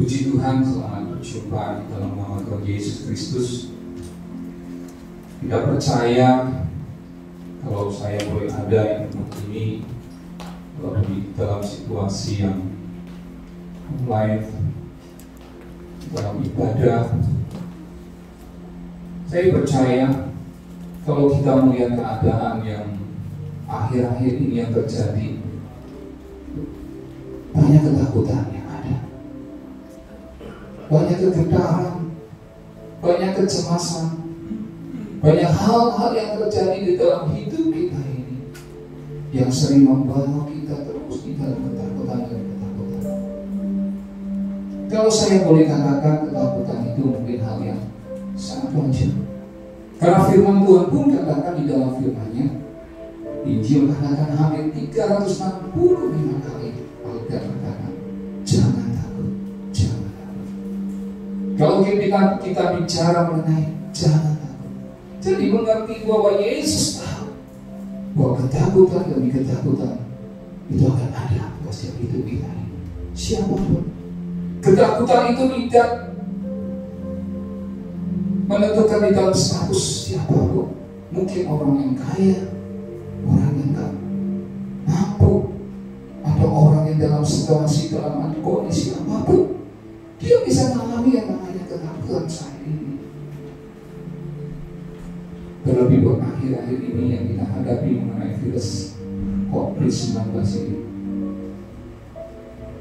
Puji Tuhan, selamat berjumpa di dalam nama Tuhan Yesus Kristus. Tidak percaya kalau saya boleh ada di tempat ini, kalau di dalam situasi yang live, dalam ibadah. Saya percaya kalau kita melihat keadaan yang akhir-akhir ini yang terjadi, banyak ketakutan yang ada, banyak kegetaran, banyak kecemasan, banyak hal-hal yang terjadi di dalam hidup kita ini yang sering membawa kita terus di dalam ketakutan dan ketakutan. Kalau saya boleh katakan, ketakutan itu mungkin hal yang sangat wajar, karena firman Tuhan pun katakan di dalam firman-Nya, Injil katakan hampir 365 kali Alkitab katakan, jangan takut, jangan takut. Kalau kita bicara mengenai jangan takut, jadi mengerti bahwa Yesus tahu bahwa ketakutan demi ketakutan itu akan ada pada setiap hidup kita. Siapapun, ketakutan itu tidak menentukan di dalam status siapapun. Mungkin orang yang kaya, orang yang tak mampu, atau orang yang dalam situasi, dalam kondisi apapun, dia bisa mengalami yang namanya ketakutan saat ini. Terlebih buat akhir-akhir ini yang kita hadapi mengenai virus COVID-19 ini,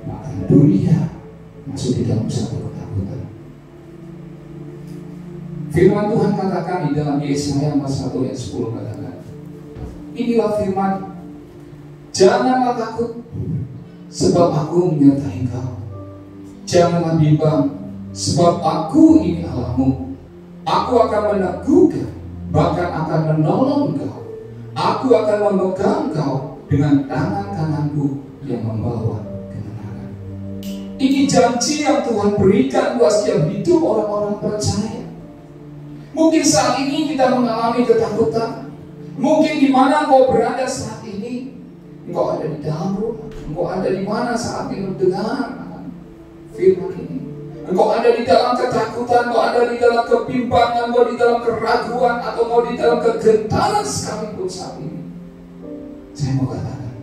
bahkan dunia masuk di dalam satu ketakutan. Firman Tuhan katakan di dalam Yesaya 1 ayat 10 katakan, inilah firman, janganlah takut, sebab aku menyertai kau. Janganlah bimbang, sebab aku ini Allahmu. Aku akan meneguhkan, bahkan akan menolong kau. Aku akan memegang kau dengan tangan kananku yang membawa kemenangan. Ini janji yang Tuhan berikan buat setiap hidup orang-orang percaya. Mungkin saat ini kita mengalami ketakutan. Mungkin di mana engkau berada saat ini, engkau ada di dalam rumah, engkau ada di mana saat ini mendengar firman ini. Engkau ada di dalam ketakutan, engkau ada di dalam kebimbangan, engkau di dalam keraguan, atau engkau di dalam kegentaran sekalipun saat ini. Saya mau katakan,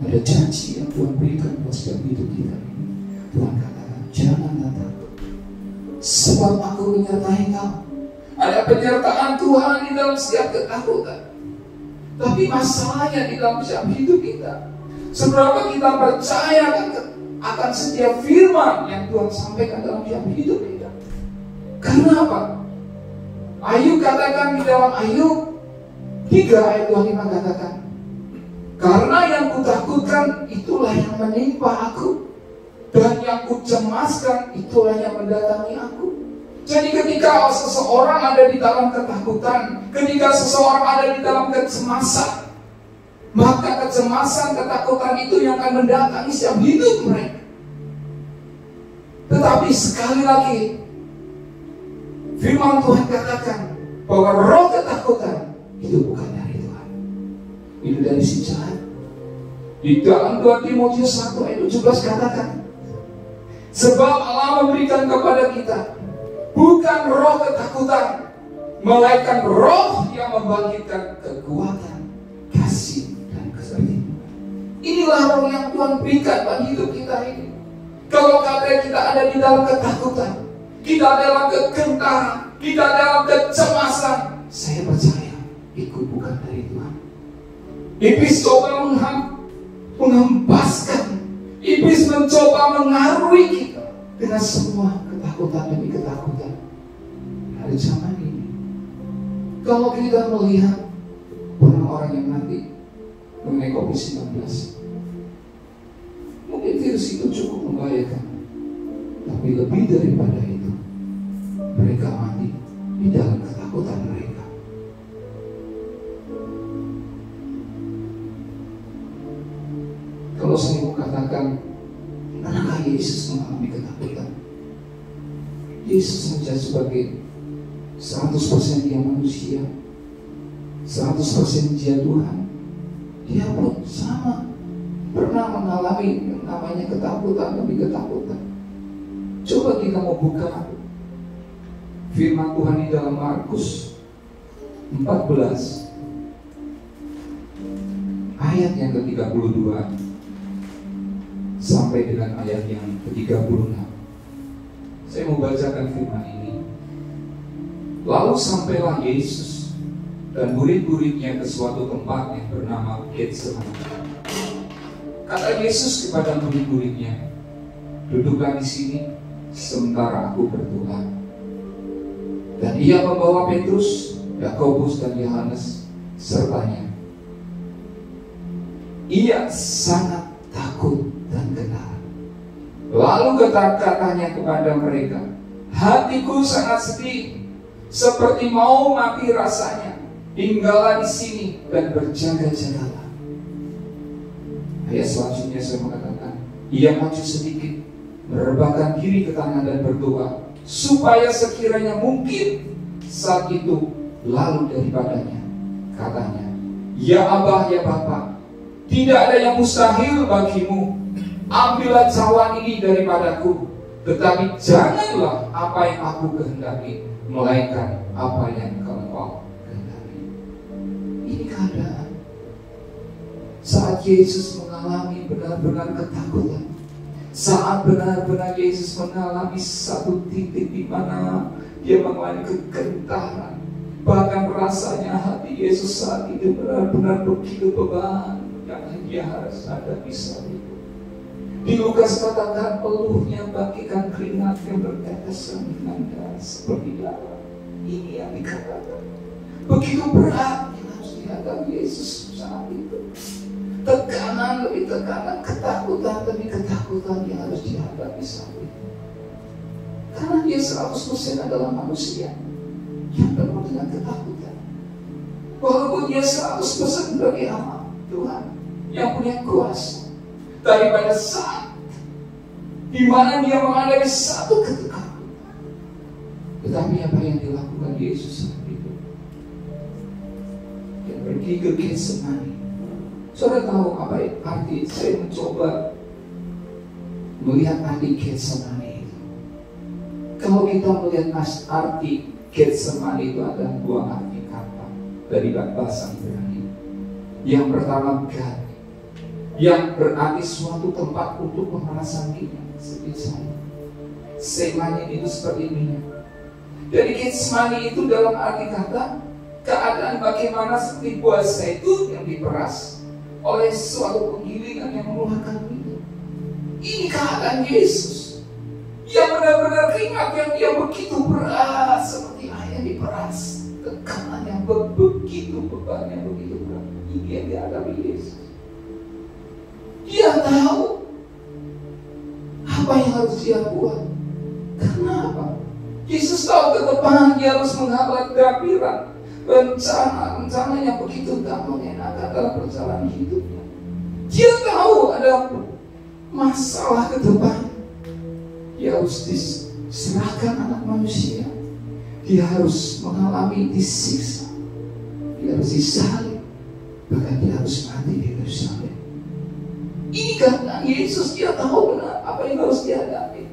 ada janji yang Tuhan berikan buat setiap hidup kita ini. Tuhan katakan, janganlah takut, sebab aku menyertai kau. Ada penyertaan Tuhan di dalam setiap ketakutan. Tapi masalahnya di dalam setiap hidup kita, seberapa kita percaya akan setiap firman yang Tuhan sampaikan dalam setiap hidup kita. Karena apa? Ayub katakan di dalam Ayub 3 ayat 25 katakan, karena yang kutakutkan itulah yang menimpa aku, dan yang kucemaskan itulah yang mendatangi aku. Jadi ketika seseorang ada di dalam ketakutan, ketika seseorang ada di dalam kecemasan, maka kecemasan, ketakutan itu yang akan mendatangi setiap hidup mereka. Tetapi sekali lagi, firman Tuhan katakan bahwa roh ketakutan itu bukan dari Tuhan, itu dari si jahat. Di dalam 2 Timotius 1 ayat 17 katakan, sebab Allah memberikan kepada kita bukan roh ketakutan, melainkan roh yang membangkitkan kekuatan, kasih, dan kesabaran. Inilah roh yang Tuhan berikan bagi hidup kita ini. Kalau kita ada di dalam ketakutan, kita dalam kegentaran, kita dalam kecemasan, saya percaya itu bukan dari Tuhan. Iblis coba menghempaskan, iblis mencoba mengarui kita dengan semua ketakutan demi ketakutan hari zaman ini. Kalau kita melihat orang-orang yang mati mengenai COVID-19, mungkin virus itu cukup membahayakan, tapi lebih daripada itu, mereka mati di dalam ketakutan mereka. Kalau saya mau katakan, manakah Yesus mengalami ketakutan? Yesus menjadi sebagai 100% dia manusia, 100% dia Tuhan. Dia pun sama pernah mengalami yang namanya ketakutan demi ketakutan. Coba kita mau buka firman Tuhan di dalam Markus 14 ayat yang ke-32 sampai dengan ayat yang ke-36. Saya mau bacakan firman ini. Lalu sampailah Yesus dan murid-muridnya ke suatu tempat yang bernama Getsemani. Kata Yesus kepada murid-muridnya, duduklah di sini sementara aku berdoa. Dan ia membawa Petrus, Yakobus dan Yohanes sertanya. Ia sangat takut dan gentar. Lalu katanya kepada mereka, hatiku sangat sedih, seperti mau mati rasanya. Tinggallah di sini dan berjaga-jagalah. Ayat selanjutnya saya mengatakan, ia maju sedikit, merebahkan diri ke tanah dan berdoa, supaya sekiranya mungkin saat itu lalu daripadanya. Katanya, ya Abah, ya Bapa, tidak ada yang mustahil bagimu. Ambillah cawan ini daripadaku, tetapi janganlah apa yang aku kehendaki, melainkan apa yang Engkau kehendaki. Ini keadaan saat Yesus mengalami benar-benar ketakutan. Saat benar-benar Yesus mengalami satu titik di mana dia mengalami kegentaran. Bahkan rasanya hati Yesus saat itu benar-benar begitu beban yang dia harus hadapi saat itu. Di Lukas katakan, peluhnya bagikan keringat yang bertetesan dengan darah seperti darah. Ini yang dikatakan. Begitu berat yang harus dihadapi Yesus saat itu. Tekanan demi tekanan, ketakutan demi ketakutan yang harus dihadapi saat itu. Karena dia 100% adalah manusia yang penuh dengan ketakutan. Walaupun dia 100% sebagai anak Tuhan yang punya kuasa, daripada saat di mana dia menghadapi satu ketakutan. Tetapi apa yang dilakukan Yesus saat itu? Dia pergi ke Getsemani. Saudara tahu apa arti? Saya mencoba melihat arti Getsemani itu. Kalau kita melihat arti Getsemani itu ada dua arti kata dari bahasa Ibrani. Yang pertama God, yang berarti suatu tempat untuk pemerasan minyak seperti saya. Semanya itu seperti minyak. Jadi Getsemani itu dalam arti kata keadaan bagaimana seperti buah zaitun yang diperas oleh suatu penggilingan yang mengeluarkan minyak. Ini keadaan Yesus yang benar-benar keringat yang dia begitu berat seperti air yang diperas. Tekanan yang begitu beban yang begitu berat. Ini yang dihadapi Yesus. Dia tahu apa yang harus dia buat. Kenapa? Yesus tahu ke depan dia harus menghadapi rencana yang begitu tak mengenakan dalam perjalanan hidupnya. Dia tahu ada masalah ke depan. Dia harus diserahkan anak manusia. Dia harus mengalami disiksa. Dia harus disalib. Bahkan dia harus mati di kayu salib. Ini karena Yesus dia tahu benar apa yang harus dihadapi.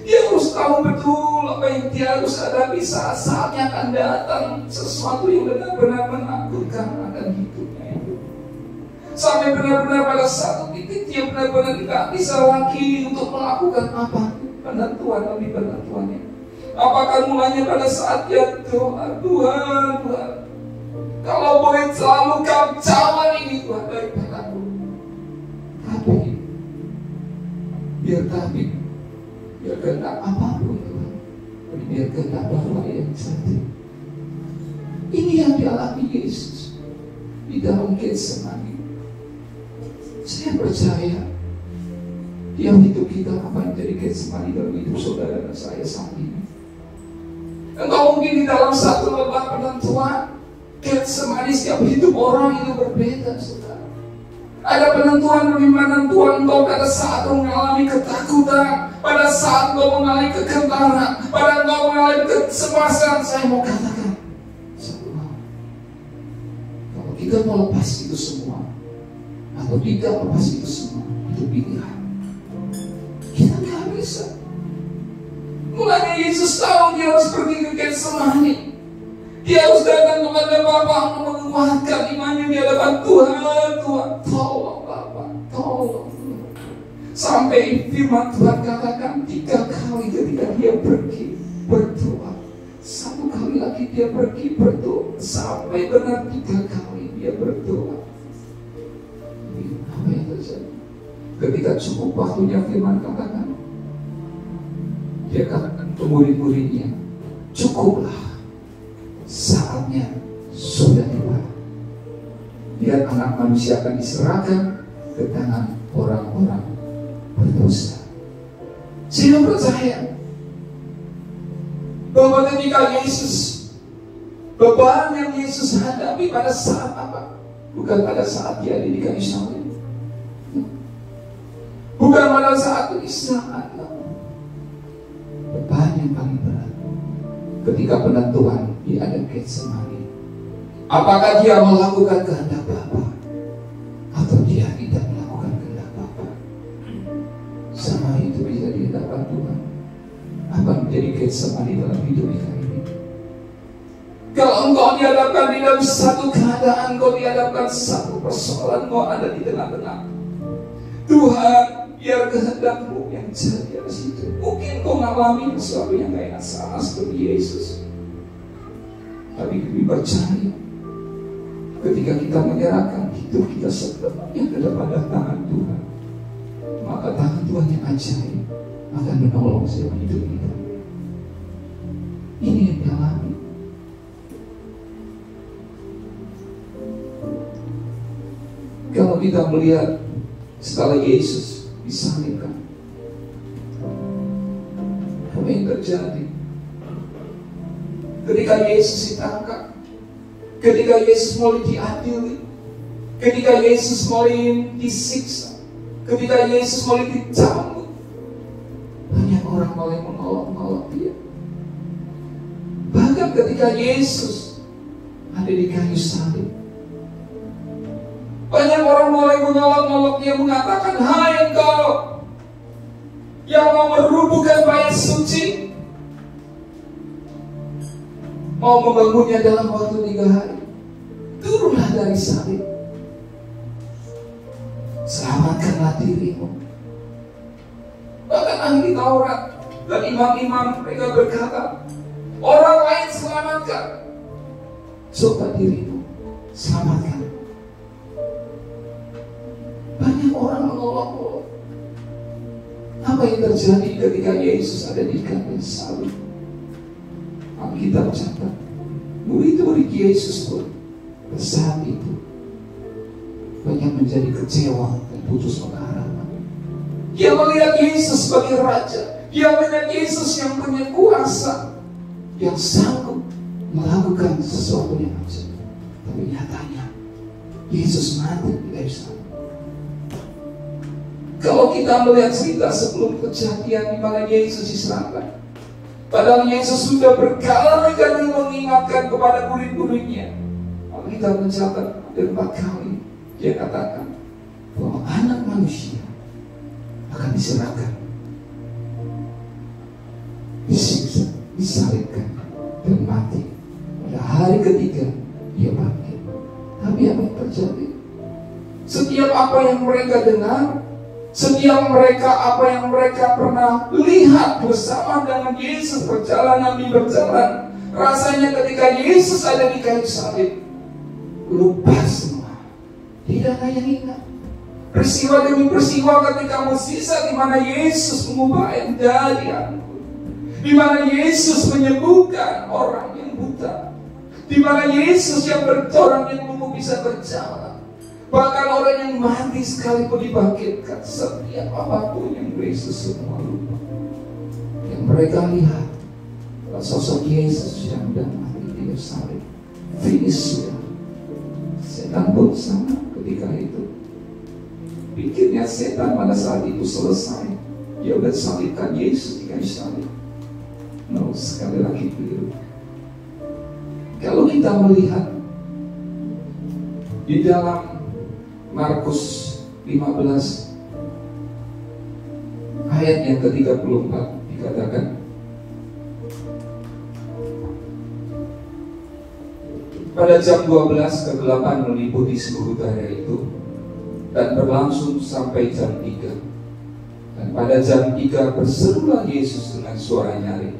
Dia harus tahu betul apa yang dia harus hadapi saat-saatnya akan datang. Sesuatu yang benar-benar menakutkan akan hidupnya itu. Sampai benar-benar pada satu titik dia benar-benar tidak bisa lagi untuk melakukan apa penentuan demi penentuannya. Apakah mulanya pada saat dia doa, Tuhan, kalau boleh selalu kau cawan ini Tuhan daripadaku. Tapi biar kehendak apapun Tuhan, biar kehendak Bapa yang satu. Ini yang dialami Yesus di dalam Getsemani. Saya percaya yang hidup kita akan menjadi Getsemani dalam hidup saudara dan saya saat ini. Engkau mungkin di dalam satu lembah penentuan. Getsemani setiap hidup orang itu berbeda, saudara. Ada penentuan demi penentuan engkau pada saat engkau mengalami ketakutan, pada saat engkau mengalami kegentaran, pada engkau mengalami kecemasan. Saya mau katakan satu hal. Kalau kita mau lepas itu semua atau tidak lepas itu semua, itu pilihan. Kita nggak bisa. Mulanya Yesus tahu dia harus pergi ke Getsemani. Dia harus datang kepada Bapa menguatkan imannya di hadapan Tuhan. Tuhan, tolong Bapa, tolong. Sampai firman Tuhan katakan 3 kali ketika dia pergi berdoa. 1 kali lagi dia pergi berdoa. Sampai benar 3 kali dia berdoa. Apa yang terjadi? Ketika cukup waktunya firman katakan, dia katakan ke murid-muridnya, cukuplah, saatnya sudah tiba. Lihat anak manusia akan diserahkan ke tangan orang-orang berdosa. Saya percaya bahwa ketika Yesus, beban yang Yesus hadapi pada saat apa? Bukan pada saat dia ada di kayu salib, bukan pada saat saat beban yang paling berat ketika penentuan di Adam Getsemani. Apakah dia melakukan kehendak Bapa atau dia tidak melakukan kehendak Bapa? Sama itu bisa di hadapan Tuhan. Apa menjadi Getsemani dalam hidup kita ini? Kalau engkau dihadapkan di dalam satu keadaan, engkau dihadapkan satu persoalan, engkau ada di tengah-tengah. Tuhan, biar kehendak-Mu yang jadi atas itu. Mungkin kau mengalami sesuatu yang gak enak, sama seperti Yesus. Tapi kami percaya, ketika kita menyerahkan hidup kita sepenuhnya kepada tangan Tuhan, maka tangan Tuhan yang ajaib akan menolong setiap hidup kita. Ini yang dialami. Kalau kita melihat setelah Yesus disalibkan, apa yang terjadi? Ketika Yesus ditangkap, ketika Yesus mulai diadili, ketika Yesus mulai disiksa, ketika Yesus mulai dicambuk, banyak orang mulai mengolok-olok dia. Bahkan ketika Yesus ada di kayu salib, banyak orang mulai mengolok-olok dia, mengatakan, hai engkau yang mau merubuhkan bait suci, mau membangunnya dalam waktu 3 hari, turunlah dari salib, selamatkanlah dirimu. Bahkan ahli Taurat dan imam-imam mereka berkata, orang lain selamatkan, coba dirimu selamatkan. Banyak orang mengolok-olok. Apa yang terjadi ketika Yesus ada di kayu salib? Alkitab catat, murid-murid Yesus pun saat itu banyak menjadi kecewa dan putus pengharapan. Dia melihat Yesus sebagai Raja, dia melihat Yesus yang punya kuasa, yang sanggup melakukan sesuatu yang ajaib. Tapi nyatanya Yesus mati di kayu salib. Kalau kita melihat cerita sebelum kejadian di mana Yesus diserahkan, padahal Yesus sudah berkali-kali mengingatkan kepada murid-muridnya. Alkitab mencatat ada 4 kali dia katakan bahwa anak manusia akan diserahkan, disiksa, disalibkan, dan mati. Pada hari ketiga dia bangkit. Tapi apa yang terjadi? Setiap apa yang mereka dengar, setiap mereka apa yang mereka pernah lihat bersama dengan Yesus perjalanan demi berjalan, rasanya ketika Yesus ada di kayu salib, lupa semua. Tidak ada yang ingat. Peristiwa demi peristiwa ketika musisa di mana Yesus mengubah air dari anggur, di mana Yesus menyembuhkan orang yang buta, di mana Yesus yang orang yang lumpuh bisa berjalan. Bahkan orang yang mati sekalipun dibangkitkan. Setiap apapun yang Yesus semua lupa. Yang mereka lihat sosok Yesus yang sudah mati di salib. Finish sudah. Setan pun sama ketika itu. Pikirnya setan pada saat itu selesai, dia sudah salibkan Yesus di kayu salib. No, sekali lagi keliru. Kalau kita melihat di dalam Markus 15 ayat yang ke-34 dikatakan, Pada jam 12 kegelapan meliputi seluruh daerah itu dan berlangsung sampai jam 3. Dan pada jam 3 berserulah Yesus dengan suara nyaring,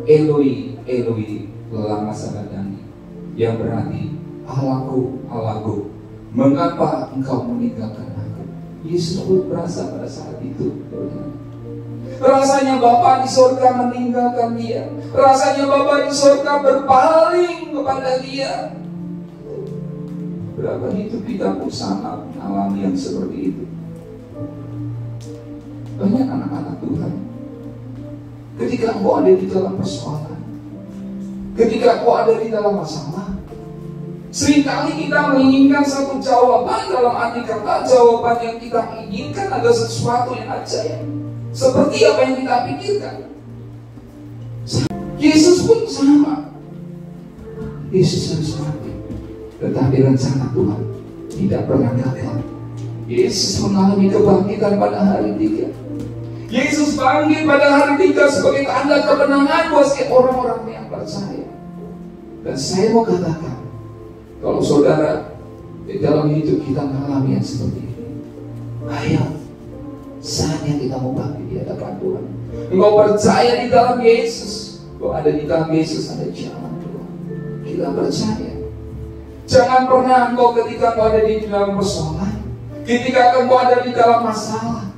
Eloi, Eloi, lama sabachthani, yang berarti, Allahku, Allahku, mengapa engkau meninggalkan aku? Yesus pun merasa pada saat itu, rasanya Bapa di surga meninggalkan dia. Rasanya Bapa di surga berpaling kepada dia. Berapa hidup kita pun sama mengalami yang seperti itu. Banyak anak-anak Tuhan, ketika engkau ada di dalam persoalan, ketika engkau ada di dalam masalah, seringkali kita menginginkan satu jawaban. Dalam arti kata, jawaban yang kita inginkan ada sesuatu yang ajaib, seperti apa yang kita pikirkan. Yesus pun sama. Yesus harus mati, tetapi rencana Tuhan tidak pernah gagal. Yesus mengalami kebangkitan pada hari 3. Yesus bangkit pada hari 3 sebagai tanda kemenangan buat setiap orang-orang yang percaya. Dan saya mau katakan, kalau saudara di dalam hidup kita mengalami yang seperti ini, ayo, saatnya kita mau bangkit di hadapan Tuhan. Engkau percaya di dalam Yesus, bahwa ada di dalam Yesus ada jalan Tuhan. Kita percaya. Jangan pernah engkau ketika engkau ada di dalam persoalan, ketika engkau ada di dalam masalah,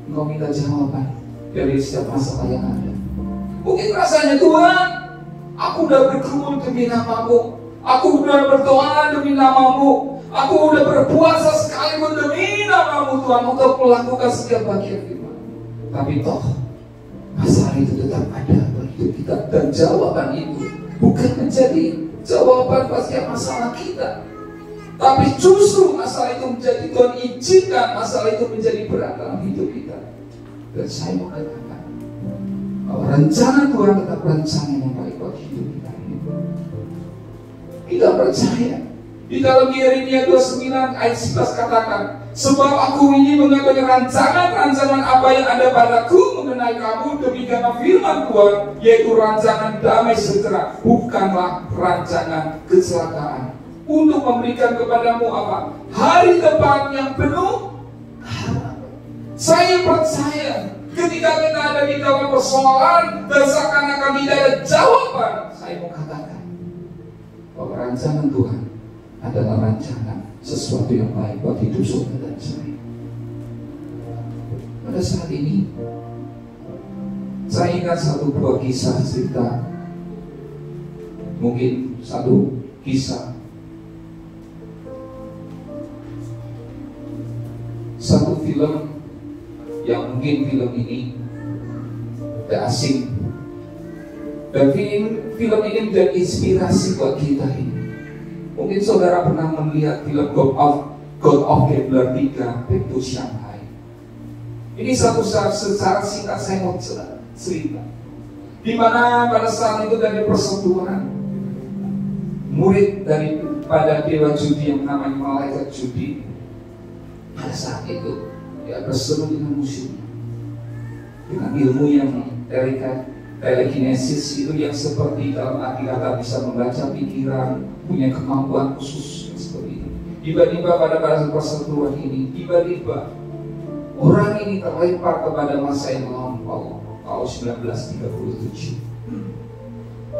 engkau minta jawaban dari setiap masalah yang ada. Mungkin rasanya, Tuhan, aku udah bergumul demi nama-Mu, aku udah berdoa demi nama-Mu, aku udah berpuasa sekalipun demi nama-Mu Tuhan, untuk melakukan setiap bagian firman. Tapi toh masalah itu tetap ada bagi hidup kita, dan jawaban itu bukan menjadi jawaban pada setiap masalah kita, tapi justru masalah itu menjadi, Tuhan izinkan masalah itu menjadi berat dalam hidup kita. Dan saya mau katakan bahwa rencana Tuhan tetap rencana yang baik bagi hidup kita ini. Kita percaya. Di dalam Yeremia 29 ayat 11 katakan, sebab aku ini mengetahui rancangan-rancangan apa yang ada padaku mengenai kamu, demikian firman Tuhan, yaitu rancangan damai sejahtera, bukanlah rancangan kecelakaan, untuk memberikan kepadamu apa? Hari depan yang penuh harapan. Saya percaya ketika kita ada di dalam persoalan dan seakan-akan tidak ada jawaban, saya mau katakan bahwa rancangan Tuhan adalah rancangan sesuatu yang baik buat hidup saudara dan saya. Pada saat ini saya ingat satu buah kisah cerita, mungkin satu kisah, satu film yang mungkin film ini tidak asing, dan film ini menjadi inspirasi buat kita ini. Mungkin saudara pernah melihat film God of Gambler 3, Back to Shanghai. Ini secara singkat saya mau cerita, di mana pada saat itu dari persekutuan, murid daripada dewa judi yang namanya malaikat judi, pada saat itu dia berseru dengan musuhnya, dengan ilmu yang telekinesis itu, yang seperti dalam arti kata bisa membaca pikiran, punya kemampuan khusus seperti ini. Tiba-tiba pada perseteruan ini, tiba-tiba orang ini terlempar kepada masa yang lampau, tahun 1937.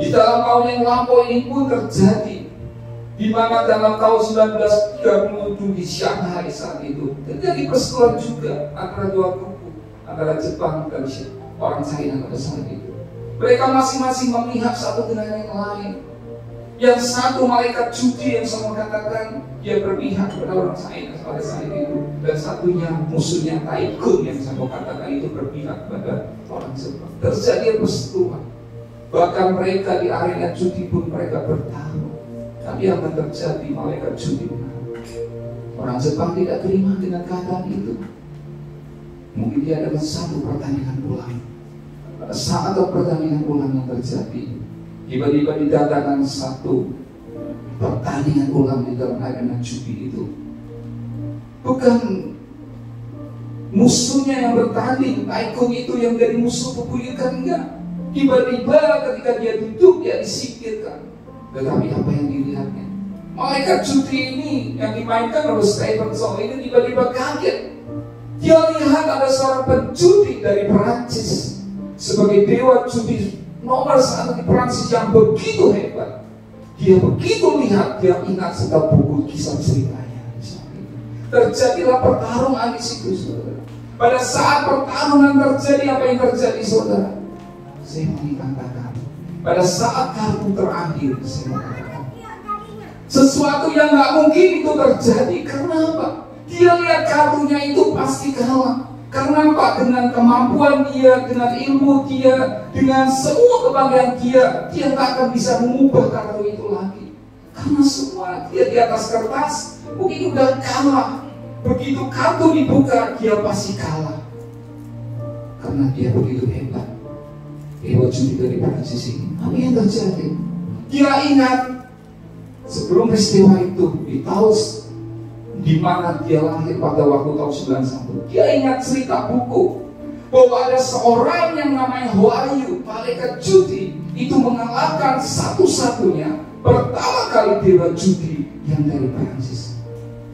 Di dalam tahun yang lampau ini pun terjadi, di mana dalam tahun 1937 di Shanghai saat itu terjadi perseteruan juga antara dua kubu, antara Jepang dan orang China pada saat itu. Mereka masing-masing memihak satu dengan yang lain. Yang satu malaikat judi yang saya katakan, dia berpihak kepada orang China pada saat itu, dan satunya musuhnya Taikun yang saya katakan itu berpihak kepada orang Jepang. Terjadi perseteruan. Bahkan mereka di arena judi pun mereka bertarung. Tapi yang terjadi, malaikat judi menang. Orang Jepang tidak terima dengan keadaan itu. Mungkin dia adalah satu pertandingan ulang. Pada saat pertandingan ulang yang terjadi, tiba-tiba didatangkan satu pertandingan ulang di dalam arena judi itu. Bukan musuhnya yang bertanding, Taikun itu yang dari musuh bebuyutan, enggak. Tiba-tiba ketika dia duduk, dia disingkirkan. Tetapi apa yang dilihatnya? Malaikat judi ini yang dimainkan oleh Stephen Chow ini tiba-tiba kaget. Dia lihat ada seorang penjudi dari Perancis sebagai dewa judi nomor 1 di Perancis yang begitu hebat. Dia begitu lihat, dia ingat setiap buku kisah ceritanya. Terjadilah pertarungan di situ, saudara. Pada saat pertarungan terjadi, apa yang terjadi, saudara? Saya mau dikatakan, pada saat kartu terakhir, saya mau katakan, sesuatu yang gak mungkin itu terjadi. Karena apa? Dia lihat kartunya itu pasti kalah. Karena apa? Dengan kemampuan dia, dengan ilmu dia, dengan semua kebanggaan dia gak akan bisa mengubah kartu itu lagi. Karena semua dia di atas kertas mungkin udah kalah. Begitu kartu dibuka, dia pasti kalah. Karena dia begitu hebat. Dewa judi dari Perancis ini. Apa yang terjadi? Dia ingat sebelum peristiwa itu di tahun di mana dia lahir pada waktu tahun 91. Dia ingat cerita buku bahwa ada seorang yang namanya Wahyu, malaikat judi, itu mengalahkan satu-satunya pertama kali dewa judi yang dari Perancis.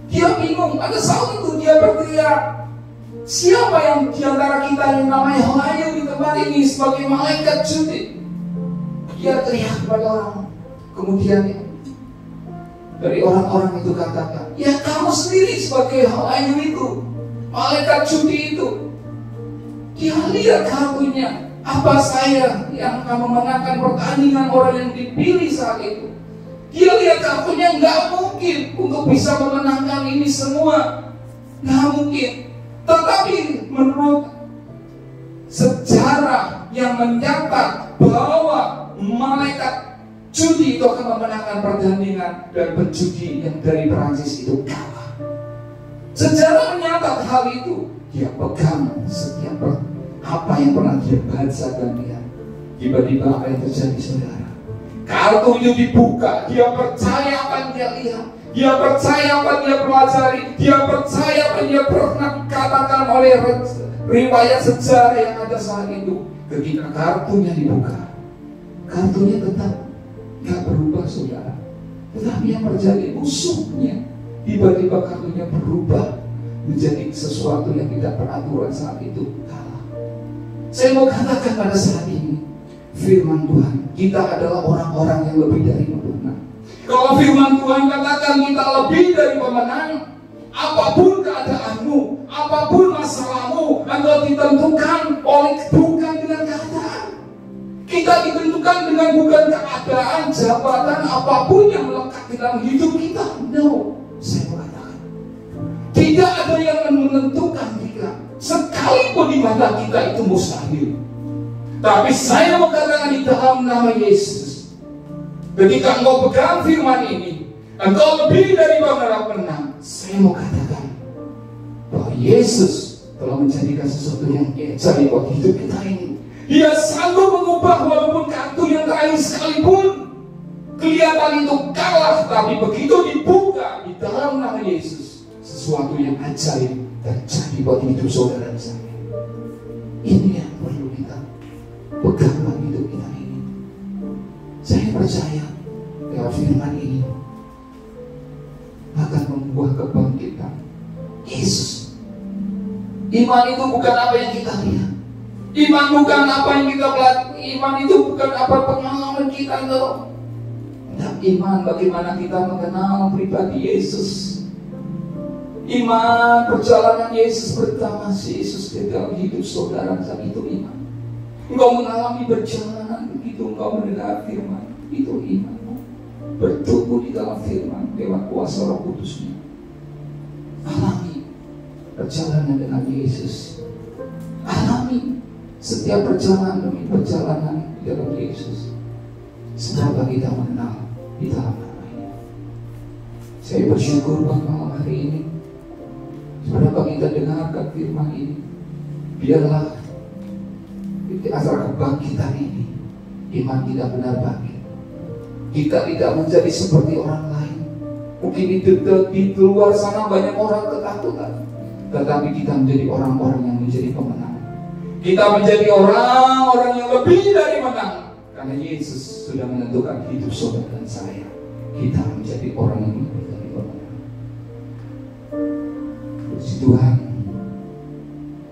Dia bingung. Pada saat itu dia berteriak, siapa yang diantara kita yang namanya Wahyu di tempat ini sebagai malaikat judi? Dia teriak kepada orang. Kemudian dari orang-orang itu katakan, ya kamu sendiri sebagai Wahyu itu, malaikat judi itu. Dia lihat kartunya, apa saya yang akan memenangkan pertandingan orang yang dipilih saat itu. Dia lihat kartunya, nggak mungkin untuk bisa memenangkan ini semua, nggak mungkin. Tetapi menurut sejarah yang mencatat bahwa malaikat judi itu akan memenangkan pertandingan dan penjudi yang dari Perancis itu kalah. Sejarah menyatat hal itu. Dia pegang setiap apa yang pernah dia baca dan lihat. Tiba-tiba apa yang terjadi, saudara? Kartu itu dibuka. Dia percaya apa yang dia lihat. Dia percaya apa yang dia pelajari. Dia percaya apa yang dia pernah katakan oleh riwayat sejarah yang ada saat itu. Ketika kartunya dibuka, kartunya tetap gak berubah, saudara. Tetapi yang terjadi, musuhnya tiba-tiba kartunya berubah menjadi sesuatu yang tidak beraturan saat itu kalah. Saya mau katakan pada saat ini, firman Tuhan, kita adalah orang-orang yang lebih dari pemenang. Kalau firman Tuhan katakan kita lebih dari pemenang, apapun keadaanmu, apapun masalahmu, engkau ditentukan oleh bukan dengan keadaan. Kita ditentukan dengan bukan keadaan, jabatan, apapun yang melekat di dalam hidup kita. No, saya mengatakan tidak ada yang menentukan kita, sekalipun di mata kita itu mustahil. Tapi saya mengatakan di dalam nama Yesus, ketika engkau pegang firman ini, engkau lebih dari pemenang. Saya mau katakan bahwa Yesus telah menjadikan sesuatu yang ajaib buat hidup kita ini. Dia sanggup mengubah walaupun kartu yang terakhir sekalipun kelihatan itu kalah, tapi begitu dibuka di dalam nama Yesus, sesuatu yang ajaib terjadi buat hidup saudara saya. Ini yang perlu kita pegang dalam hidup kita ini. Saya percaya bahwa firman ini akan membuat kebangkitan Yesus. Iman itu bukan apa yang kita lihat. Iman bukan apa yang kita pelajari. Iman itu bukan apa pengalaman kita, loh. Nah, iman bagaimana kita mengenal pribadi Yesus. Iman perjalanan Yesus bersama Yesus di dalam hidup saudara, itu iman. Engkau mengalami perjalanan begitu, engkau mendengar firman, itu iman. Bertumbuh di dalam firman lewat kuasa Roh Kudusnya. Alami perjalanan dengan Yesus. Alami setiap perjalanan demi perjalanan di dalam Yesus. Seberapa kita mengenal di dalam nama ini. Saya bersyukur buat malam hari ini. Seberapa kita dengarkan firman ini, biarlah di antara kebangkitan ini, iman kita benar bangkit. Kita tidak menjadi seperti orang lain. Mungkin di luar sana banyak orang ketakutan, tetapi kita menjadi orang-orang yang menjadi pemenang. Kita menjadi orang-orang yang lebih dari menang, karena Yesus sudah menentukan hidup saudara dan saya. Kita menjadi orang yang lebih dari orang. Puji Tuhan,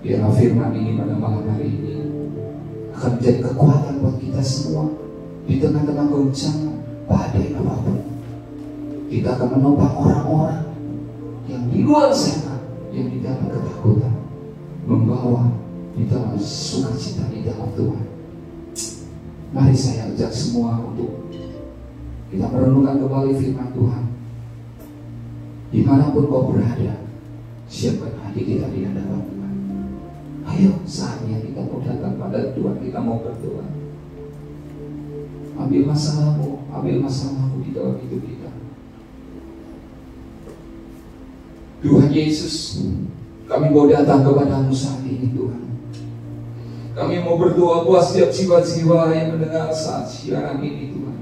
biarlah firman ini pada malam hari ini akan menjadi kekuatan buat kita semua di tengah-tengah goncangan badai apapun. Kita akan menopang orang-orang yang di luar sana, yang di dalam ketakutan, membawa di dalam sukacita di dalam Tuhan. Mari saya ajak semua untuk kita merenungkan kembali firman Tuhan. Dimanapun kau berada, siapkan hati kita di hadapan Tuhan. Ayo, saatnya kita mau datang pada Tuhan, kita mau berdoa. Ambil masalahmu di dalam hidup kita. Tuhan Yesus, kami mau datang kepadamu saat ini Tuhan. Kami mau berdoa buat setiap jiwa-jiwa yang mendengar saat siaran ini Tuhan.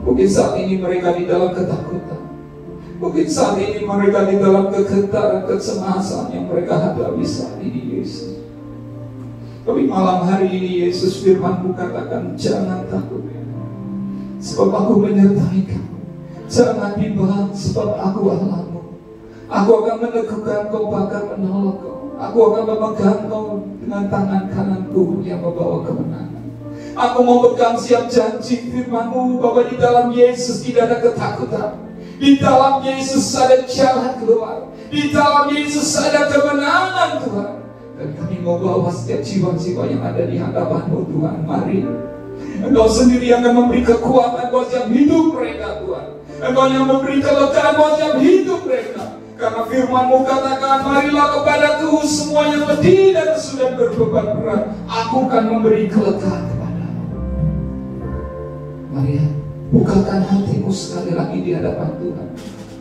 Mungkin saat ini mereka di dalam ketakutan. Mungkin saat ini mereka di dalam kegetaran, kecemasan yang mereka hadapi saat ini Yesus. Tapi malam hari ini Yesus, firman-Mu katakan, jangan takut, sebab aku menyertai kamu. Jangan bimbang, sebab aku Allahmu. Aku akan meneguhkan kau, bahkan menolong kau. Aku akan memegang kau dengan tangan kananku yang membawa kemenangan. Aku memegang siap janji firman-Mu bahwa di dalam Yesus tidak ada ketakutan. Di dalam Yesus ada jalan keluar. Di dalam Yesus ada kemenangan Tuhan. Dan kami mau bawa setiap jiwa-jiwa yang ada di hadapan-Mu Tuhan. Mari Engkau sendiri yang akan memberi kekuatan buat setiap hidup mereka Tuhan. Engkau yang memberi kelegaan buat setiap hidup mereka. Karena firman-Mu katakan, marilah kepadaku semua yang letih dan sudah berbeban berat, aku akan memberi kelegaan kepadamu. Mari bukakan hatimu sekali lagi di hadapan Tuhan.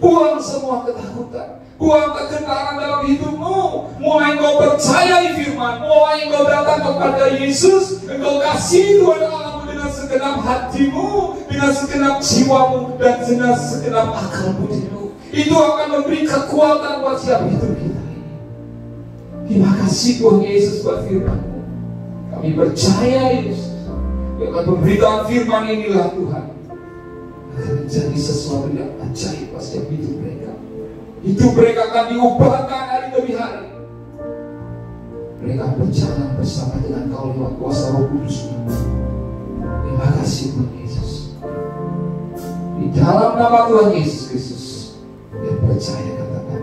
Buang semua ketakutan, buang kegetaran dalam hidupmu. Mulai engkau percayai firman, mulai engkau datang kepada Yesus, engkau kasih Tuhan Allahmu dengan segenap hatimu, dengan segenap jiwamu, dan dengan segenap akal budimu. Itu akan memberi kekuatan buat siap hidup kita ini. Terima kasih Tuhan Yesus buat firman-Mu. Kami percaya Yesus, dengan pemberitaan firman inilah Tuhan akan menjadi sesuatu yang ajaib buat setiap hidup mereka. Hidup mereka akan diubahkan hari demi hari. Mereka berjalan bersama dengan Kau lewat kuasa Roh Kudus. Terima kasih Tuhan Yesus. Di dalam nama Tuhan Yesus Kristus, yang percaya katakan